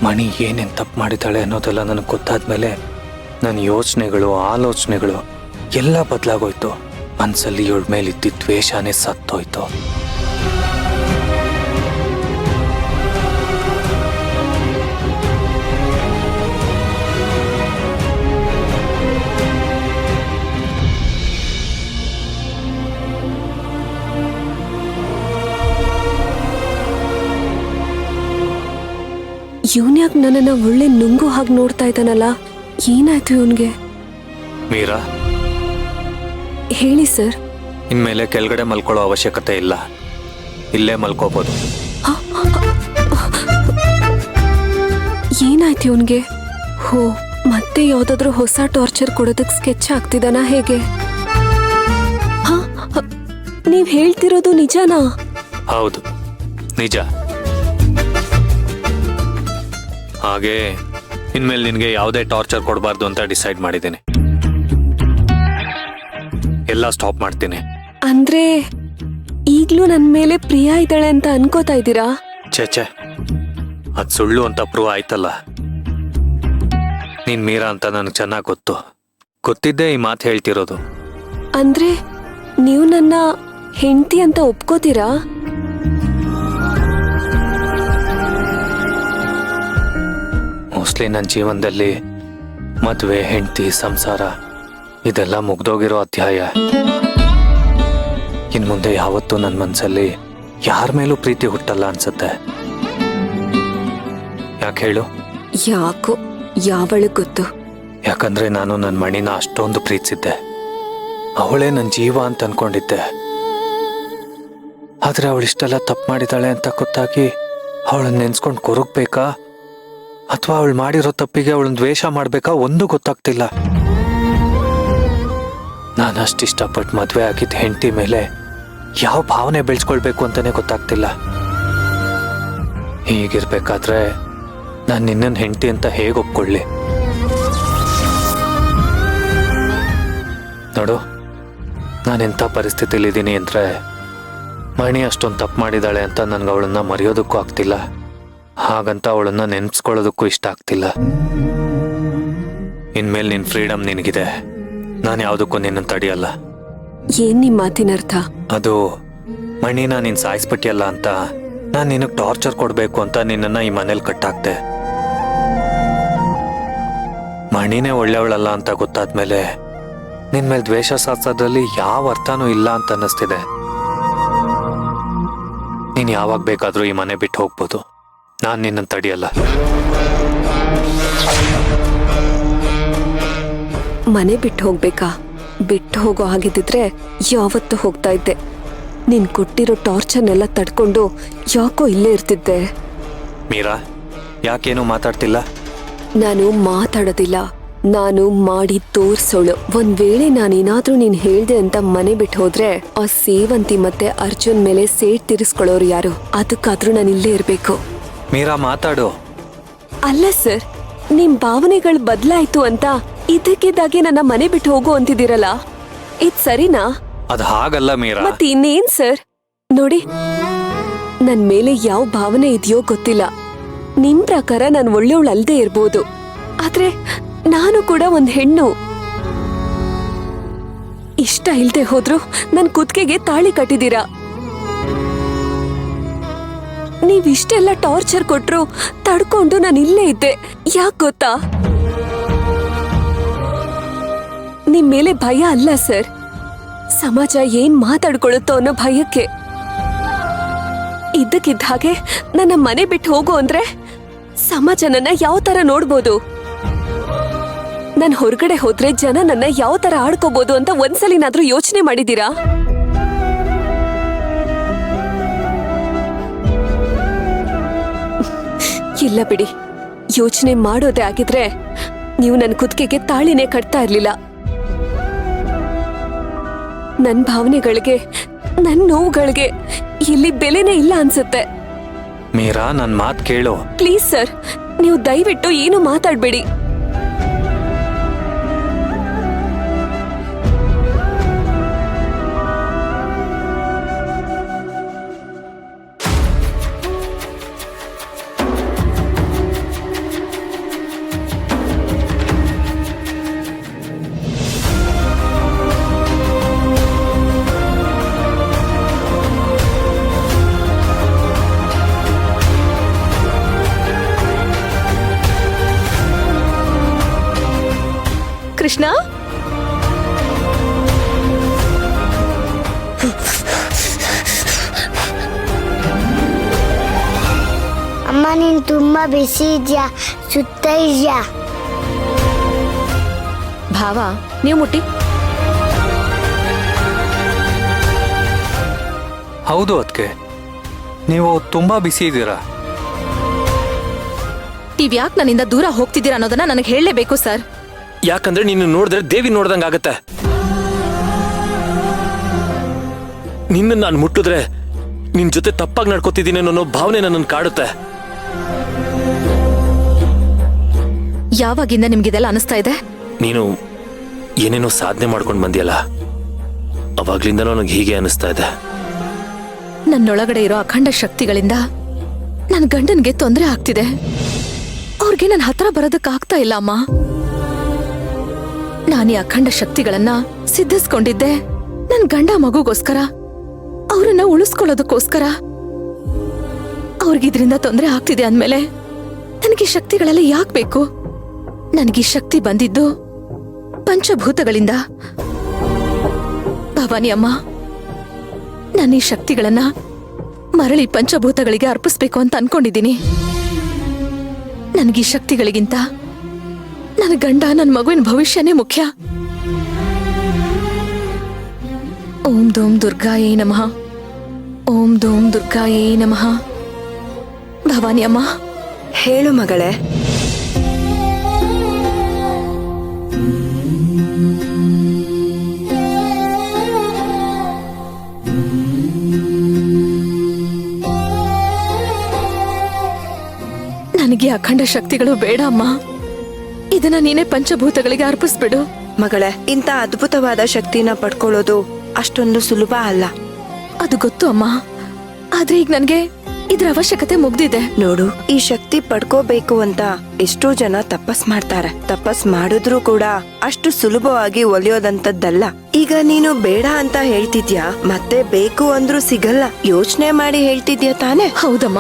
ಮಣಿ ಏನೇನು ತಪ್ಪು ಮಾಡಿದ್ದಾಳೆ ಅನ್ನೋದೆಲ್ಲ ನನಗೆ ಗೊತ್ತಾದ್ಮೇಲೆ ನನ್ನ ಯೋಚನೆಗಳು ಆಲೋಚನೆಗಳು ಎಲ್ಲ ಬದಲಾಗೋಯ್ತು. ಮನಸ್ಸಲ್ಲಿ ಇವಳ ಮೇಲಿದ್ದ ದ್ವೇಷನೇ ಸತ್ತೋಯ್ತು. ಇವನ್ಯಾಕೆ ನನ್ನನ್ನ ಒಳ್ಳೆ ನುಂಗು ಹಾಗೆ ನೋಡ್ತಾ ಇದ್ದಾನಲ್ಲ, ಏನಾಯ್ತು ಇವನ್ಗೆ? ಮೀರಾ, ಹೇಳಿ ಸರ್. ಇನ್ಮೇಲೆ ಕೆಳಗಡೆ ಮಲ್ಕೊಳ್ಳೋ ಅವಶ್ಯಕತೆ ಇಲ್ಲ, ಇಲ್ಲೇ ಮಲ್ಕೋಬಹುದು. ಏನಾಯ್ತು ಇವನ್ಗೆ? ಹೋ, ಮತ್ತೆ ಯಾವ್ದಾದ್ರು ಹೊಸ ಟಾರ್ಚರ್ ಕೊಡೋದಕ್ಕೆ ಸ್ಕೆಚ್ ಆಗ್ತಿದಾನ ಹೇಗೆ? ನೀವ್ ಹೇಳ್ತಿರೋದು ನಿಜನಾ? ಹೌದು, ನಿಜ. ಹಾಗೆ ಇನ್ಮೇಲೆ ನಿನಗೆ ಯಾವುದೇ ಟಾರ್ಚರ್ ಕೊಡಬಾರ್ದು ಅಂತ ಡಿಸೈಡ್ ಮಾಡಿದ್ದೀನಿ. ಎಲ್ಲ ಸ್ಟಾಪ್ ಮಾಡ್ತೀನಿ. ಅಂದ್ರೆ ಈಗ್ಲೂ ನನ್ ಮೇಲೆ ಪ್ರಿಯಾ ಇದ್ದಾಳೆ ಅಂತ ಅನ್ಕೋತಾ ಇದ್ದೀರಾ? ಛೇ, ಅದ್ ಸುಳ್ಳು ಅಂತ ಪ್ರೂವ್ ಆಯ್ತಲ್ಲ. ನೀನ್ ಮೀರಾ ಅಂತ ನನಗೆ ಚೆನ್ನಾಗಿ ಗೊತ್ತಿದ್ದೇ ಈ ಮಾತು ಹೇಳ್ತಿರೋದು. ಅಂದ್ರೆ ನೀವು ನನ್ನ ಹೆಂಡತಿ ಅಂತ ಒಪ್ಕೋತೀರಾ? ಮೋಸ್ಟ್ಲಿ ನನ್ನ ಜೀವನದಲ್ಲಿ ಮದುವೆ, ಹೆಂಡತಿ, ಸಂಸಾರ ಇದೆಲ್ಲ ಮುಗ್ದೋಗಿರೋ ಅಧ್ಯಾಯ. ಇನ್ ಮುಂದೆ ಯಾವತ್ತೂ ನನ್ನ ಮನಸ್ಸಲ್ಲಿ ಯಾರ ಮೇಲೂ ಪ್ರೀತಿ ಹುಟ್ಟಲ್ಲ ಅನ್ಸುತ್ತೆ. ಯಾಕೆ ಹೇಳು? ಯಾಕೋ, ಯಾವಳಿಗೆ ಗೊತ್ತು. ಯಾಕಂದ್ರೆ ನಾನು ನನ್ನ ಮಣಿನ ಅಷ್ಟೊಂದು ಪ್ರೀತಿಸಿದ್ದೆ. ಅವಳೇ ನನ್ನ ಜೀವ ಅಂತ ಅನ್ಕೊಂಡಿದ್ದೆ. ಆದ್ರೆ ಅವಳಿಷ್ಟೆಲ್ಲ ತಪ್ಪು ಮಾಡಿದಾಳೆ ಅಂತ ಗೊತ್ತಾಗಿ ಅವಳನ್ನ ನೆನ್ಸ್ಕೊಂಡು ಕೊರಗ್ಬೇಕಾ ಅಥವಾ ಅವಳು ಮಾಡಿರೋ ತಪ್ಪಿಗೆ ಅವಳನ್ನ ದ್ವೇಷ ಮಾಡ್ಬೇಕಾ ಒಂದು ಗೊತ್ತಾಗ್ತಿಲ್ಲ. ನಾನು ಅಷ್ಟಿಷ್ಟಪಟ್ಟು ಮದುವೆ ಆಗಿದ್ದ ಹೆಂಡತಿ ಮೇಲೆ ಯಾವ ಭಾವನೆ ಬೆಳೆಸ್ಕೊಳ್ಬೇಕು ಅಂತಾನೆ ಗೊತ್ತಾಗ್ತಿಲ್ಲ. ಹೀಗಿರ್ಬೇಕಾದ್ರೆ ನಾನು ನಿನ್ನನ್ನು ಹೆಂಡತಿ ಅಂತ ಹೇಗೆ ಒಪ್ಕೊಳ್ಳಿ? ನೋಡು, ನಾನೆಂಥ ಪರಿಸ್ಥಿತಿಲಿದ್ದೀನಿ ಅಂದರೆ ಮಣಿ ಅಷ್ಟೊಂದು ತಪ್ಪು ಮಾಡಿದಾಳೆ ಅಂತ ನನಗೆ ಅವಳನ್ನ ಮರೆಯೋದಕ್ಕೂ ಆಗ್ತಿಲ್ಲ. ಹಾಗಂತ ಅವಳನ್ನ ನೆನ್ಸ್ಕೊಳ್ಳೋದಕ್ಕೂ ಇಷ್ಟ ಆಗ್ತಿಲ್ಲ. ಇನ್ಮೇಲೆ ನಿನ್ನ ಫ್ರೀಡಮ್ ನಿನಗಿದೆ. ನಾನು ಯಾವುದಕ್ಕೂ ನಿನ್ನನ್ನು ತಡೆಯಲ್ಲ. ಏನ್ ನಿಮ್ ಮಾತಿನ ಅರ್ಥ? ಅದು ಮಣಿನ ನೀನು ಸಾಯಿಸ್ಬಿಟ್ಟಿಯಲ್ಲ ಅಂತ ನಾನು ನಿನಗೆ ಟಾರ್ಚರ್ ಕೊಡಬೇಕು ಅಂತ ನಿನ್ನನ್ನು ಈ ಮನೇಲಿ ಕಟ್ಟಾಕ್ದೆ. ಮಣಿನೇ ಒಳ್ಳೆಯವಳಲ್ಲ ಅಂತ ಗೊತ್ತಾದ್ಮೇಲೆ ನಿನ್ ಮೇಲೆ ದ್ವೇಷ ಸಾಧಿಸೋದ್ರಲ್ಲಿ ಯಾವ ಅರ್ಥನೂ ಇಲ್ಲ ಅಂತ ಅನ್ನಿಸ್ತಿದೆ. ನೀನು ಯಾವಾಗ ಬೇಕಾದರೂ ಈ ಮನೆ ಬಿಟ್ಟು ಹೋಗ್ಬೋದು. ನಾನು ನಿನ್ನನ್ನು ತಡೆಯಲ್ಲ. ಮನೆ ಬಿಟ್ಟು ಹೋಗ್ಬೇಕಾ? ಬಿಟ್ಟು ಹೋಗೋ ಹಾಗಿದ್ದಿದ್ರೆ ಯಾವತ್ತೂ ಹೋಗ್ತಾ ಇದ್ದೆ. ನೀನ್ ಕೊಟ್ಟಿರೋ ಟಾರ್ಚರ್ನೆಲ್ಲ ತಡ್ಕೊಂಡು ಯಾಕೋ ಇಲ್ಲೇ ಇರ್ತಿದ್ದೆ. ಮೀರಾ, ಯಾಕೇನು ಮಾತಾಡ್ತಿಲ್ಲ? ನಾನು ಮಾತಾಡೋದಿಲ್ಲ, ನಾನು ಮಾಡಿ ತೋರ್ಸೋಳು. ಒಂದ್ ವೇಳೆ ನಾನೇನಾದ್ರೂ ನೀನ್ ಹೇಳ್ದೆ ಅಂತ ಮನೆ ಬಿಟ್ಟು ಹೋದ್ರೆ ಆ ಸೇವಂತಿ ಮತ್ತೆ ಅರ್ಜುನ್ ಮೇಲೆ ಸೇಟ್ ತೀರಿಸ್ಕೊಳ್ಳೋರು ಯಾರು? ಅದಕ್ಕಾದ್ರೂ ನಾನು ಇಲ್ಲೇ ಇರ್ಬೇಕು. ಮೀರಾ, ಮಾತಾಡು. ಅಲ್ಲ ಸರ್, ನಿಮ್ ಭಾವನೆಗಳು ಬದಲಾಯ್ತು ಅಂತ ಇದಕ್ಕಿದ್ದಾಗೆ ನನ್ನ ಮನೆ ಬಿಟ್ಟು ಹೋಗು ಅಂತಿದ್ದೀರಲ್ಲ, ಇದ್ ಸರಿನಾ? ಅದು ಹಾಗಲ್ಲ ಮೀರಾ. ಮತ್ತೆ ಇನ್ನೇನ್ ಸರ್? ನೋಡಿ, ನನ್ ಮೇಲೆ ಯಾವ ಭಾವನೆ ಇದೆಯೋ ಗೊತ್ತಿಲ್ಲ. ನಿಮ್ ಪ್ರಕಾರ ನಾನು ಒಳ್ಳೆಯವಳು ಅಲ್ದೇ ಇರ್ಬೋದು, ಆದ್ರೆ ನಾನು ಕೂಡ ಒಂದ್ ಹೆಣ್ಣು. ಇಷ್ಟ ಇಲ್ದೆ ಹೋದ್ರು ನನ್ ಕುತ್ತಿಗೆಗೆ ತಾಳಿ ಕಟ್ಟಿದೀರಾ. ನೀವಿಷ್ಟೆಲ್ಲ ಟಾರ್ಚರ್ ಕೊಟ್ರು ತಡ್ಕೊಂಡು ನಾನು ಇಲ್ಲೇ ಇದ್ದೆ. ಯಾಕೆ ಗೊತ್ತಾ? ನಿಮ್ ಮೇಲೆ ಭಯ ಅಲ್ಲ ಸರ್, ಸಮಾಜ ಏನ್ ಮಾತಾಡ್ಕೊಳ್ಳುತ್ತೋ ಅನ್ನೋ ಭಯಕ್ಕೆ. ಇದ್ದಕ್ಕಿದ್ದ ಹಾಗೆ ನನ್ನ ಮನೆ ಬಿಟ್ಟು ಹೋಗು ಅಂದ್ರೆ ಸಮಾಜ ನನ್ನ ಯಾವ ತರ ನೋಡ್ಬೋದು? ನಾನ್ ಹೊರಗಡೆ ಹೋದ್ರೆ ಜನ ನನ್ನ ಯಾವ ತರ ಆಡ್ಕೋಬಹುದು ಅಂತ ಒಂದ್ಸಲಿನಾದ್ರೂ ಯೋಚನೆ ಮಾಡಿದೀರಾ? ಇಲ್ಲ ಬಿಡಿ, ಯೋಚನೆ ಮಾಡೋದೇ ಆಗಿದ್ರೆ ನೀವು ನನ್ನ ಕುತ್ತಿಗೆಗೆ ತಾಳಿನೇ ಕಟ್ತಾ ಇರ್ಲಿಲ್ಲ. ನನ್ನ ಭಾವನೆಗಳಿಗೆ, ನನ್ನ ನೋವುಗಳಿಗೆ ಇಲ್ಲಿ ಬೆಲೆನೇ ಇಲ್ಲ ಅನ್ಸುತ್ತೆ. ಮೀರಾ, ನನ್ನ ಮಾತು ಕೇಳು. ಪ್ಲೀಸ್ ಸರ್, ನೀವು ದಯವಿಟ್ಟು ಏನು ಮಾತಾಡ್ಬೇಡಿ. ಕೃಷ್ಣ. ಅಮ್ಮ ನೀನ್ ತುಂಬಾ ಬಿಸಿ ಇದ್ಯಾ, ಸುತ್ತ ಇದ್ಯಾ? ಭಾವ ನೀವು ಮುಟ್ಟಿ. ಹೌದು ಅದಕ್ಕೆ, ನೀವು ತುಂಬಾ ಬಿಸಿ ಇದ್ದೀರಾ. ನೀವ್ಯಾಕ್ ನನ್ನಿಂದ ದೂರ ಹೋಗ್ತಿದ್ದೀರಾ ಅನ್ನೋದನ್ನ ನನಗೆ ಹೇಳಲೇಬೇಕು ಸರ್. ಯಾಕಂದ್ರೆ ನೀನು ನೋಡಿದ್ರೆ ದೇವಿ ನೋಡ್ದಂಗ ಆಗತ್ತೆ. ನಿನ್ನ ನಾನು ಮುಟ್ಟಿದ್ರೆ ನಿನ್ ಜೊತೆ ತಪ್ಪಾಗಿ ನಡ್ಕೋತಿದ್ದೀನಿ ಅನ್ನೋ ಭಾವನೆ ನನ್ನನ್ನು ಕಾಡುತ್ತೆ. ಯಾವಾಗಿಂದ ನಿಮ್ಗಿದೆಲ್ಲ ಅನಿಸ್ತಾ ಇದೆ? ನೀನು ಏನೇನೋ ಸಾಧನೆ ಮಾಡ್ಕೊಂಡು ಬಂದಿಯಲ್ಲ, ಅವಾಗ್ಲಿಂದನೂ ನನಗೆ ಹೀಗೆ ಅನಿಸ್ತಾ ಇದೆ. ನನ್ನೊಳಗಡೆ ಇರೋ ಅಖಂಡ ಶಕ್ತಿಗಳಿಂದ ನನ್ನ ಗಂಡನ್ಗೆ ತೊಂದರೆ ಆಗ್ತಿದೆ. ಅವ್ರಿಗೆ ನನ್ನ ಹತ್ರ ಬರೋದಕ್ಕಾಗ್ತಾ ಇಲ್ಲ ಅಮ್ಮ. ನಾನು ಈ ಅಖಂಡ ಶಕ್ತಿಗಳನ್ನ ಸಿದ್ಧಿಸ್ಕೊಂಡಿದ್ದೆ ನನ್ನ ಗಂಡ ಮಗುಗೋಸ್ಕರ, ಅವ್ರನ್ನ ಉಳಿಸ್ಕೊಳ್ಳೋದಕ್ಕೋಸ್ಕರ. ಅವ್ರಿಗಿದ್ರಿಂದ ತೊಂದರೆ ಆಗ್ತಿದೆ ಅಂದ್ಮೇಲೆ ನನಗೆ ಶಕ್ತಿಗಳೆಲ್ಲ ಯಾಕೆ ಬೇಕು? ನನಗೆ ಶಕ್ತಿ ಬಂದಿದ್ದು ಪಂಚಭೂತಗಳಿಂದ. ಭವಾನಿ ಅಮ್ಮ, ನಾನು ಈ ಶಕ್ತಿಗಳನ್ನ ಮರಳಿ ಪಂಚಭೂತಗಳಿಗೆ ಅರ್ಪಿಸ್ಬೇಕು ಅಂತ ಅನ್ಕೊಂಡಿದ್ದೀನಿ. ನನಗೆ ಈ ಶಕ್ತಿಗಳಿಗಿಂತ ನನ್ನ ಗಂಡ, ನನ್ನ ಮಗುವಿನ ಭವಿಷ್ಯನೇ ಮುಖ್ಯ. ಓಂ ದೋಂ ದುರ್ಗಾಯೇ ನಮಃ. ಓಂ ದೋಂ ದುರ್ಗಾಯೇ ನಮಃ. ಭವಾನಿ ಅಮ್ಮ, ಹೇಳು ಮಗಳೇ. ನನಗೆ ಅಖಂಡ ಶಕ್ತಿಗಳು ಬೇಡ ಅಮ್ಮ. ಇದನ್ನ ನೀನೇ ಪಂಚಭೂತಗಳಿಗೆ ಅರ್ಪಿಸ್ಬಿಡು. ಮಗಳೇ, ಇಂಥ ಅದ್ಭುತವಾದ ಶಕ್ತಿನ ಪಡ್ಕೊಳ್ಳೋದು ಅಷ್ಟೊಂದು ಸುಲಭ ಅಲ್ಲ. ಅದು ಗೊತ್ತು ಅಮ್ಮ, ಆದ್ರೆ ಈಗ ನನ್ಗೆ ಇದ್ರ ಅವಶ್ಯಕತೆ ಮುಗ್ದಿದೆ. ನೋಡು, ಈ ಶಕ್ತಿ ಪಡ್ಕೋಬೇಕು ಅಂತ ಎಷ್ಟೋ ಜನ ತಪಸ್ ಮಾಡ್ತಾರೆ. ತಪಸ್ ಮಾಡಿದ್ರು ಕೂಡ ಅಷ್ಟು ಸುಲಭವಾಗಿ ಒಲಿಯೋದಂತದ್ದಲ್ಲ. ಈಗ ನೀನು ಬೇಡ ಅಂತ ಹೇಳ್ತಿದ್ಯಾ, ಮತ್ತೆ ಬೇಕು ಅಂದ್ರೂ ಸಿಗಲ್ಲ. ಯೋಚನೆ ಮಾಡಿ ಹೇಳ್ತಿದ್ಯಾ ತಾನೆ? ಹೌದಮ್ಮ.